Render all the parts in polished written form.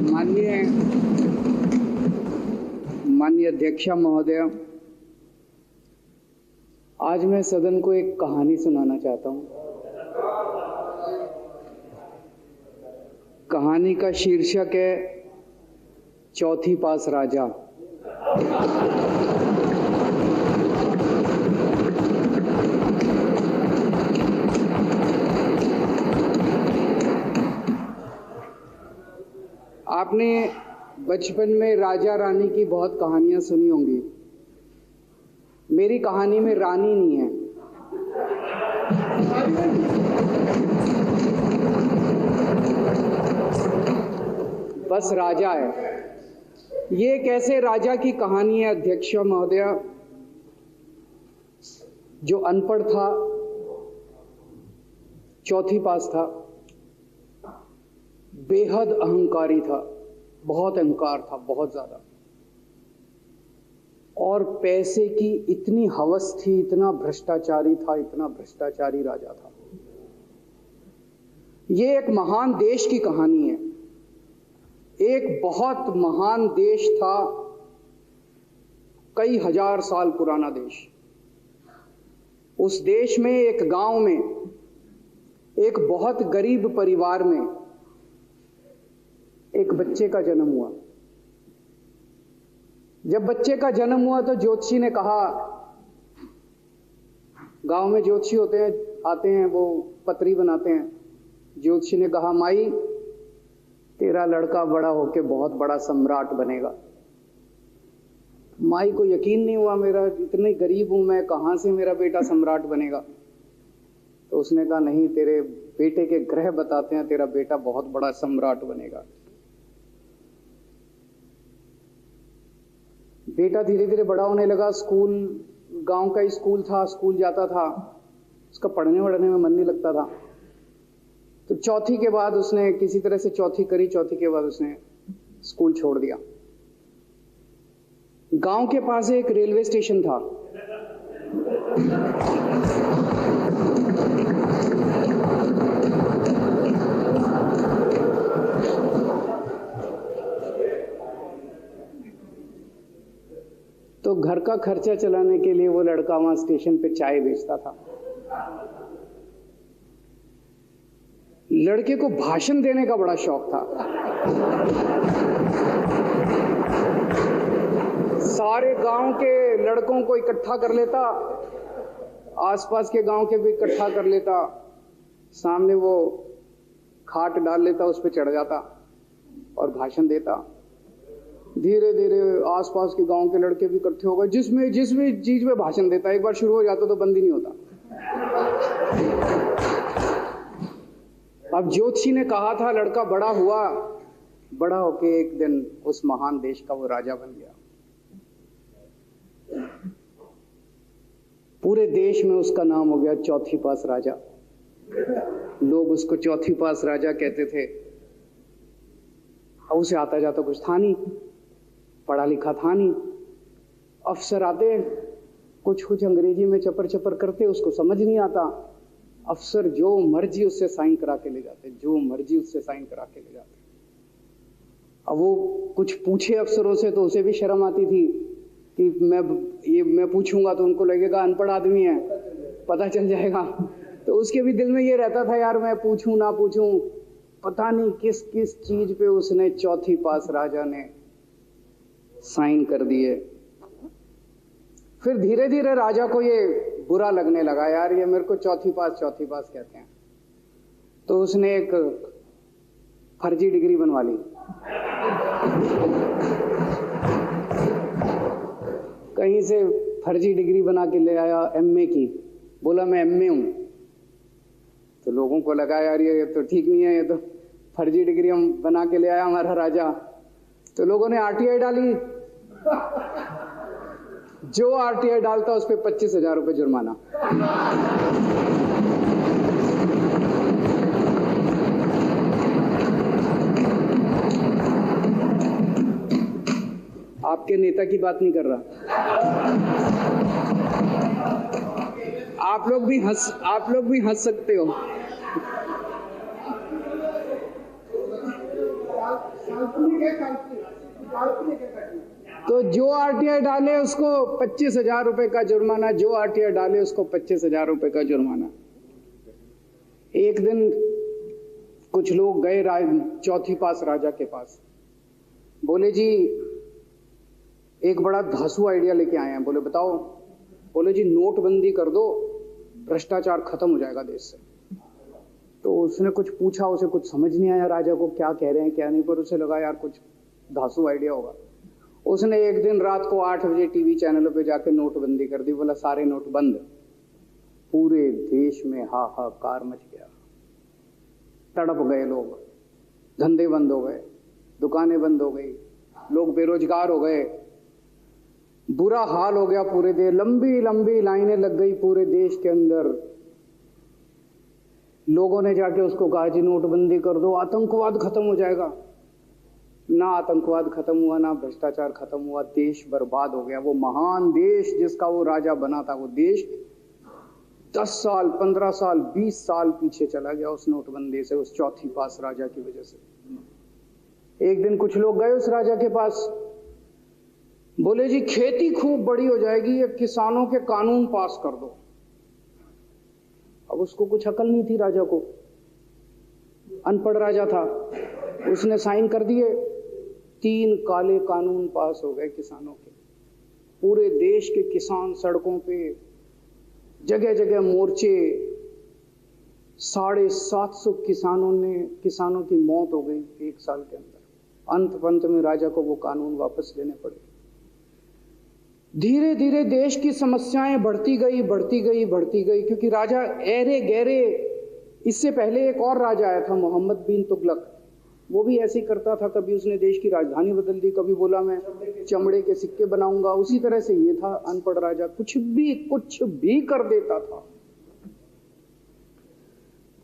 माननीय माननीय अध्यक्ष महोदय, आज मैं सदन को एक कहानी सुनाना चाहता हूं। कहानी का शीर्षक है चौथी पास राजा। आपने बचपन में राजा रानी की बहुत कहानियां सुनी होंगी। मेरी कहानी में रानी नहीं है, बस राजा है। ये एक ऐसे राजा की कहानी है अध्यक्ष महोदय, जो अनपढ़ था, चौथी पास था, बेहद अहंकारी था, बहुत अहंकार था, बहुत ज्यादा, और पैसे की इतनी हवस थी, इतना भ्रष्टाचारी था, इतना भ्रष्टाचारी राजा था। ये एक महान देश की कहानी है। एक बहुत महान देश था, कई हजार साल पुराना देश। उस देश में एक गांव में एक बहुत गरीब परिवार में एक बच्चे का जन्म हुआ। जब बच्चे का जन्म हुआ तो ज्योतिषी ने कहा, गांव में ज्योतिषी होते हैं, आते हैं, वो पतरी बनाते हैं। ज्योतिषी ने कहा, माई तेरा लड़का बड़ा होके बहुत बड़ा सम्राट बनेगा। माई को यकीन नहीं हुआ, मेरा इतने गरीब हूं मैं, कहां से मेरा बेटा सम्राट बनेगा। तो उसने कहा, नहीं, तेरे बेटे के ग्रह बताते हैं तेरा बेटा बहुत बड़ा सम्राट बनेगा। बेटा धीरे धीरे बड़ा होने लगा। स्कूल, गांव का ही स्कूल था, स्कूल जाता था, उसका पढ़ने वढ़ने में मन नहीं लगता था। तो चौथी के बाद उसने किसी तरह से चौथी करी, चौथी के बाद उसने स्कूल छोड़ दिया। गांव के पास एक रेलवे स्टेशन था। तो घर का खर्चा चलाने के लिए वो लड़का वहां स्टेशन पे चाय बेचता था। लड़के को भाषण देने का बड़ा शौक था। सारे गांव के लड़कों को इकट्ठा कर लेता, आसपास के गांव के भी इकट्ठा कर लेता, सामने वो खाट डाल लेता, उस पर चढ़ जाता और भाषण देता। धीरे धीरे आसपास के गांव के लड़के भी इकट्ठे हो गए। जिस भी चीज में भाषण देता, एक बार शुरू हो जाता तो बंद ही नहीं होता। अब ज्योतिषी ने कहा था, लड़का बड़ा हुआ, बड़ा होके एक दिन उस महान देश का वो राजा बन गया। पूरे देश में उसका नाम हो गया चौथी पास राजा। लोग उसको चौथी पास राजा कहते थे। अब उसे आता जाता कुछ था नहीं, पढ़ा लिखा था नहीं। अफसर आते, कुछ अंग्रेजी में चपर चपर करते, उसको समझ नहीं आता। अफसर जो मर्जी उससे साइन करा के ले जाते, जो मर्जी उससे साइन करा के ले जाते। अब वो कुछ पूछे अफसरों से तो उसे भी शर्म आती थी कि मैं पूछूंगा तो उनको लगेगा अनपढ़ आदमी है, पता चल जाएगा। तो उसके भी दिल में ये रहता था, यार मैं पूछूं ना पूछूं। पता नहीं किस किस चीज पे उसने चौथी पास राजा ने साइन कर दिए। फिर धीरे धीरे राजा को ये बुरा लगने लगा, यार ये मेरे को चौथी पास कहते हैं। तो उसने एक फर्जी डिग्री बनवा ली। कहीं से फर्जी डिग्री बना के ले आया, एमए की। बोला मैं एमए हूं। तो लोगों को लगा, यार ये तो ठीक नहीं है, ये तो फर्जी डिग्री हम बना के ले आया हमारा राजा। तो लोगों ने आरटीआई डाली। जो आरटीआई डालता उस पर 25,000 रुपये जुर्माना। आपके नेता की बात नहीं कर रहा। आप लोग भी हंस सकते हो। काल्पनिक है, काल्पनिक है। तो जो आरटीआई डाले उसको 25,000 रुपए का जुर्माना, जो आरटीआई डाले उसको 25,000 रुपए का जुर्माना। एक दिन कुछ लोग गए चौथी पास राजा के पास, बोले जी एक बड़ा धांसू आइडिया लेके आए हैं। बोले बताओ। बोले जी नोटबंदी कर दो, भ्रष्टाचार खत्म हो जाएगा देश से। तो उसने कुछ पूछा, उसे कुछ समझ नहीं आया राजा को क्या कह रहे हैं क्या नहीं, पर उसे लगा यार कुछ धांसू आइडिया होगा। उसने एक दिन रात को 8 बजे टीवी चैनलों पे जाके नोटबंदी कर दी। बोला सारे नोट बंद। पूरे देश में हाहाकार मच गया, तड़प गए लोग, धंधे बंद हो गए, दुकानें बंद हो गई, लोग बेरोजगार हो गए, बुरा हाल हो गया पूरे देश। लंबी लंबी लाइनें लग गई पूरे देश के अंदर। लोगों ने जाके उसको कहा जी नोटबंदी कर दो, आतंकवाद खत्म हो जाएगा। ना आतंकवाद खत्म हुआ, ना भ्रष्टाचार खत्म हुआ, देश बर्बाद हो गया। वो महान देश जिसका वो राजा बना था, वो देश 10 साल 15 साल 20 साल पीछे चला गया उस नोटबंदी से, उस चौथी पास राजा की वजह से। एक दिन कुछ लोग गए उस राजा के पास, बोले जी खेती खूब बड़ी हो जाएगी, ये किसानों के कानून पास कर दो। अब उसको कुछ अकल नहीं थी राजा को, अनपढ़ राजा था। उसने साइन कर दिए, 3 काले कानून पास हो गए किसानों के। पूरे देश के किसान सड़कों पे, जगह जगह मोर्चे, 750 किसानों की मौत हो गई 1 साल के अंदर। अंत पंत में राजा को वो कानून वापस लेने पड़े। धीरे धीरे देश की समस्याएं बढ़ती गई, क्योंकि राजा ऐरे गहरे। इससे पहले एक और राजा आया था मोहम्मद बिन तुगलक, वो भी ऐसे ही करता था। कभी उसने देश की राजधानी बदल दी, कभी बोला मैं चमड़े के सिक्के बनाऊंगा। उसी तरह से ये था अनपढ़ राजा, कुछ भी कर देता था।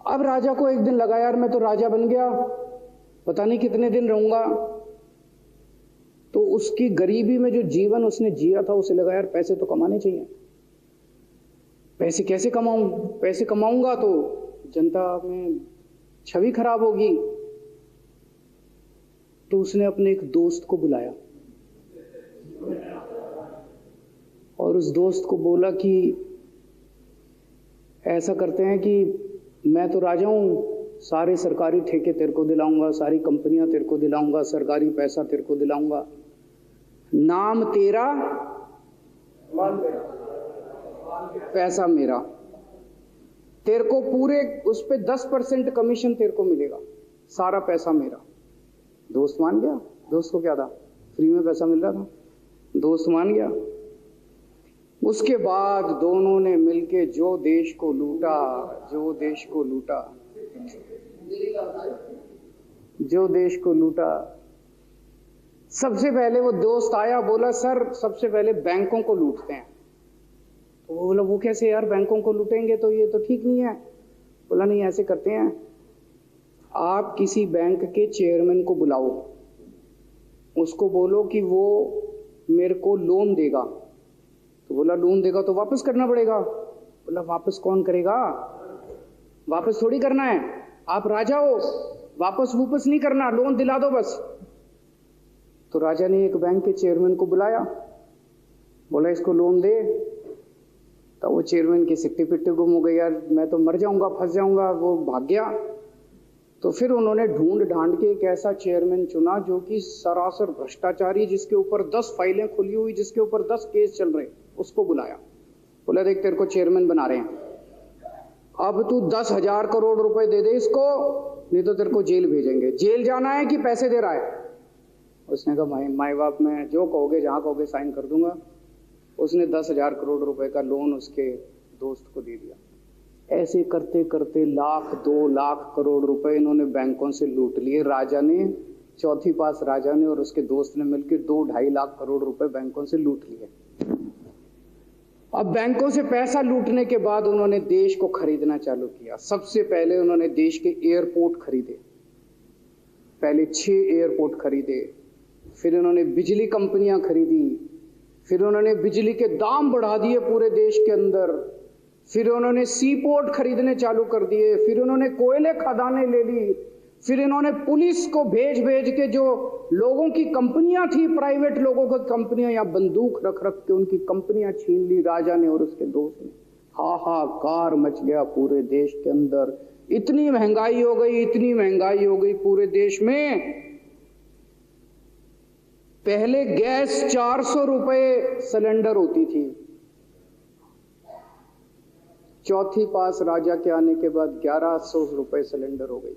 अब राजा को एक दिन लगा यार मैं तो राजा बन गया, पता नहीं कितने दिन रहूंगा। तो उसकी गरीबी में जो जीवन उसने जिया था, उसे लगा यार पैसे तो कमाने चाहिए। पैसे कैसे कमाऊं? पैसे कमाऊंगा तो जनता में छवि खराब होगी। तो उसने अपने एक दोस्त को बुलाया और उस दोस्त को बोला कि ऐसा करते हैं कि मैं तो राजा हूं, सारे सरकारी ठेके तेरे को दिलाऊंगा, सारी कंपनियां तेरे को दिलाऊंगा, सरकारी पैसा तेरे को दिलाऊंगा। नाम तेरा, पैसा मेरा। तेरे को पूरे उस पे 10% कमीशन तेरे को मिलेगा, सारा पैसा मेरा। दोस्त मान गया। दोस्त को क्या था, फ्री में पैसा मिल रहा था, दोस्त मान गया। उसके बाद दोनों ने मिलके जो देश को लूटा, जो देश को लूटा। सबसे पहले वो दोस्त आया, बोला सर सबसे पहले बैंकों को लूटते हैं। तो वो बोला वो कैसे यार, बैंकों को लूटेंगे तो ये तो ठीक नहीं है। बोला नहीं ऐसे करते हैं, आप किसी बैंक के चेयरमैन को बुलाओ, उसको बोलो कि वो मेरे को लोन देगा। तो बोला लोन देगा तो वापस करना पड़ेगा। बोला वापस कौन करेगा, वापस थोड़ी करना है, आप राजा हो, वापस नहीं करना, लोन दिला दो बस। तो राजा ने एक बैंक के चेयरमैन को बुलाया, बोला इसको लोन दे। तो वो चेयरमैन की सिट्टी पिट्टी गुम हो गई, यार मैं तो मर जाऊंगा, फंस जाऊंगा। वो भाग गया। तो फिर उन्होंने ढूंढ ढांड के एक ऐसा चेयरमैन चुना जो कि सरासर भ्रष्टाचारी, जिसके ऊपर 10 फाइलें खुली हुई, जिसके ऊपर 10 केस चल रहे, उसको बुलाया। बोला देख तेरे को चेयरमैन बना रहे हैं, अब तू 10,000 करोड़ रुपए दे दे इसको, नहीं तो तेरे को जेल भेजेंगे। जेल जाना है कि पैसे दे रहा है? उसने कहा माई बाप मैं जो कहोगे जहां कहोगे साइन कर दूंगा। उसने 10,000 करोड़ रुपए का लोन उसके दोस्त को दे दिया। ऐसे करते करते 1,00,000 2,00,000 करोड़ रुपए इन्होंने बैंकों से लूट लिए। राजा ने, चौथी पास राजा ने और उसके दोस्त ने मिलकर 2-2.5 लाख करोड़ रुपए बैंकों से लूट लिए। अब बैंकों से पैसा लूटने के बाद उन्होंने देश को खरीदना चालू किया। सबसे पहले उन्होंने देश के एयरपोर्ट खरीदे, पहले 6 एयरपोर्ट खरीदे। फिर उन्होंने बिजली कंपनियां खरीदी, फिर उन्होंने बिजली के दाम बढ़ा दिए पूरे देश के अंदर, फिर उन्होंने सी पोर्ट खरीदने चालू कर दिए, फिर उन्होंने कोयले खदानें ले ली, फिर इन्होंने पुलिस को भेज भेज के जो लोगों की कंपनियां थी, प्राइवेट लोगों की कंपनियां, या बंदूक रख रख के उनकी कंपनियां छीन ली राजा ने और उसके दोस्त ने। हाहाकार मच गया पूरे देश के अंदर। इतनी महंगाई हो गई, इतनी महंगाई हो गई पूरे देश में। पहले गैस 400 रुपए सिलेंडर होती थी, चौथी पास राजा के आने के बाद 1100 रुपए सिलेंडर हो गई।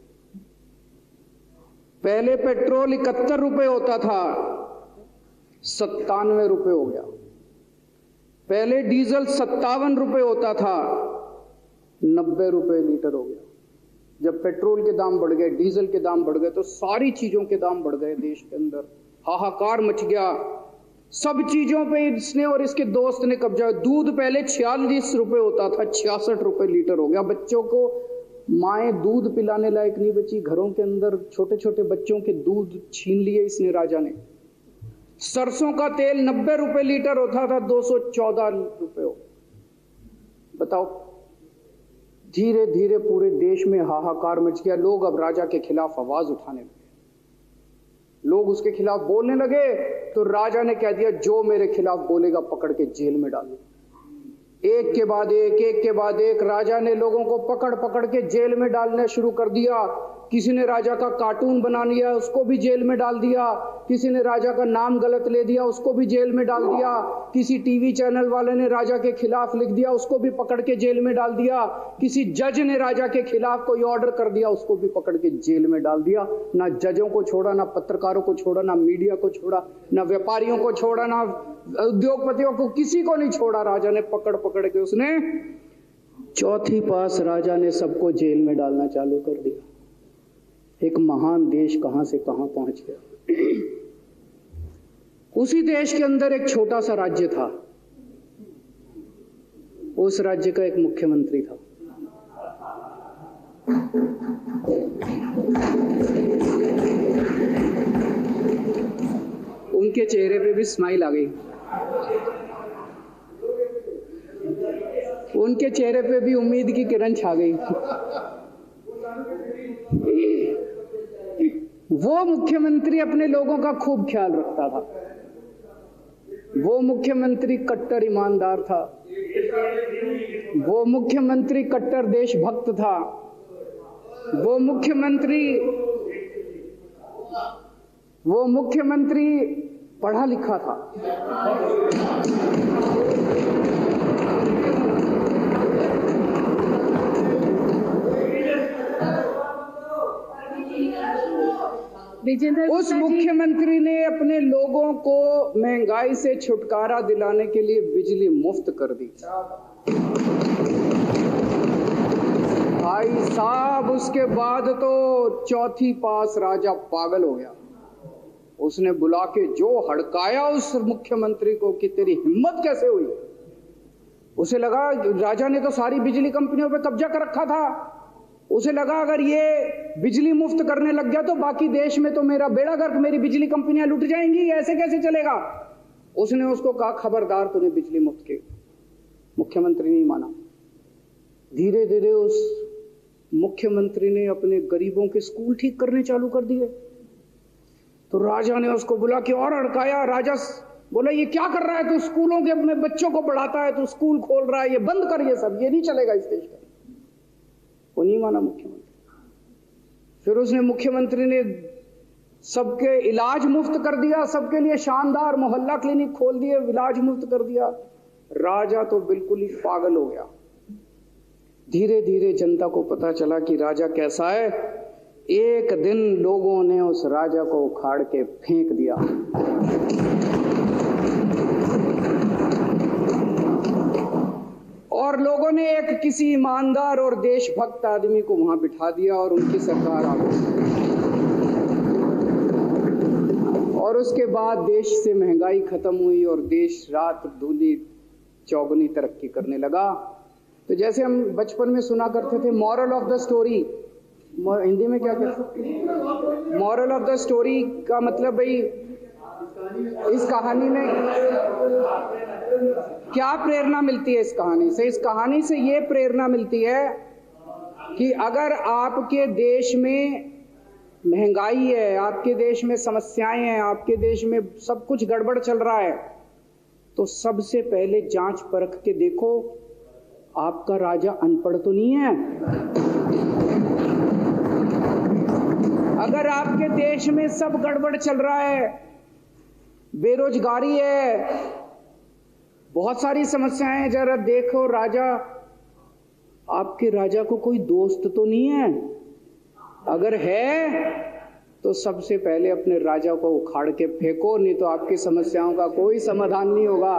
पहले पेट्रोल 71 रुपए होता था, 97 रुपए हो गया। पहले डीजल 57 रुपए होता था, 90 रुपए लीटर हो गया। जब पेट्रोल के दाम बढ़ गए, डीजल के दाम बढ़ गए, तो सारी चीजों के दाम बढ़ गए देश के अंदर। हाहाकार मच गया। सब चीजों पे इसने और इसके दोस्त ने कब्जा। दूध पहले 46 रुपए होता था, 66 रुपए लीटर हो गया। बच्चों को माएँ दूध पिलाने लायक नहीं बची, घरों के अंदर छोटे छोटे बच्चों के दूध छीन लिए इसने राजा ने। सरसों का तेल 90 रुपए लीटर होता था, 214 रुपए हो। बताओ, धीरे धीरे पूरे देश में हाहाकार मच गया। लोग अब राजा के खिलाफ आवाज उठाने लगे, लोग उसके खिलाफ बोलने लगे। तो राजा ने कह दिया, जो मेरे खिलाफ बोलेगा पकड़ के जेल में डालो। एक के बाद एक राजा ने लोगों को पकड़ पकड़ के जेल में डालना शुरू कर दिया। किसी ने राजा का कार्टून बना लिया, उसको भी जेल में डाल दिया। किसी ने राजा का नाम गलत ले दिया, उसको भी जेल में डाल दिया। किसी टीवी चैनल वाले ने राजा के खिलाफ लिख दिया, उसको भी पकड़ के जेल में डाल दिया। किसी जज ने राजा के खिलाफ कोई ऑर्डर कर दिया, उसको भी पकड़ के जेल में डाल दिया। ना जजों को छोड़ा, ना पत्रकारों को छोड़ा, ना मीडिया को छोड़ा, ना व्यापारियों को छोड़ा, ना उद्योगपतियों को, किसी को नहीं छोड़ा। राजा ने पकड़ पकड़ के उसने चौथी पास राजा ने सबको जेल में डालना चालू कर दिया। एक महान देश कहां से कहां पहुंच गया। उसी देश के अंदर एक छोटा सा राज्य था, उस राज्य का एक मुख्यमंत्री था। उनके चेहरे पे भी स्माइल आ गई, उनके चेहरे पे भी उम्मीद की किरण छा गई। वो मुख्यमंत्री अपने लोगों का खूब ख्याल रखता था। वो मुख्यमंत्री कट्टर ईमानदार था। वो मुख्यमंत्री कट्टर देशभक्त था। वो मुख्यमंत्री पढ़ा लिखा था। उस मुख्यमंत्री ने अपने लोगों को महंगाई से छुटकारा दिलाने के लिए बिजली मुफ्त कर दी। भाई साहब, उसके बाद तो चौथी पास राजा पागल हो गया। उसने बुला के जो हड़काया उस मुख्यमंत्री को कि तेरी हिम्मत कैसे हुई। उसे लगा राजा ने तो सारी बिजली कंपनियों पे कब्जा कर रखा था। उसे लगा अगर ये बिजली मुफ्त करने लग गया तो बाकी देश में तो मेरा बेड़ा गर्क, मेरी बिजली कंपनियां लुट जाएंगी, ऐसे कैसे चलेगा। उसने उसको कहा, खबरदार, तूने बिजली मुफ्त की। मुख्यमंत्री नहीं माना। धीरे धीरे उस मुख्यमंत्री ने अपने गरीबों के स्कूल ठीक करने चालू कर दिए। तो राजा ने उसको बुला के और हड़काया। राजा बोला, ये क्या कर रहा है तू, स्कूलों के अपने बच्चों को पढ़ाता है, तू स्कूल खोल रहा है, ये बंद कर, ये सब, ये नहीं चलेगा इस देश का। वो नहीं माना मुख्यमंत्री। फिर उसने मुख्यमंत्री ने सबके इलाज मुफ्त कर दिया, सबके लिए शानदार मोहल्ला क्लिनिक खोल दिए, इलाज मुफ्त कर दिया। राजा तो बिल्कुल ही पागल हो गया। धीरे धीरे जनता को पता चला कि राजा कैसा है। एक दिन लोगों ने उस राजा को उखाड़ के फेंक दिया। और लोगों ने एक किसी ईमानदार और देशभक्त आदमी को वहां बिठा दिया और उनकी सरकार आ गई। और उसके बाद देश से महंगाई खत्म हुई और देश रात दूनी चौगुनी तरक्की करने लगा। तो जैसे हम बचपन में सुना करते थे, moral of the story, Hindi में क्या कहते, मॉरल ऑफ द स्टोरी का मतलब भाई इस कहानी में क्या प्रेरणा मिलती है। इस कहानी से ये प्रेरणा मिलती है कि अगर आपके देश में महंगाई है, आपके देश में समस्याएं हैं, आपके देश में सब कुछ गड़बड़ चल रहा है, तो सबसे पहले जांच परख के देखो आपका राजा अनपढ़ तो नहीं है। अगर आपके देश में सब गड़बड़ चल रहा है, बेरोजगारी है, बहुत सारी समस्याएं हैं, जरा देखो राजा, आपके राजा को कोई दोस्त तो नहीं है। अगर है तो सबसे पहले अपने राजा को उखाड़ के फेंको, नहीं तो आपकी समस्याओं का कोई समाधान नहीं होगा।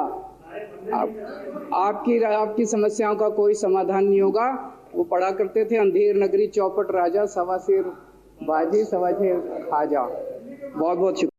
आपकी समस्याओं का कोई समाधान नहीं होगा। वो पढ़ा करते थे, अंधेर नगरी चौपट राजा, सवा सिर बाजी सवा सिर खाजा। बहुत बहुत शुक्रिया।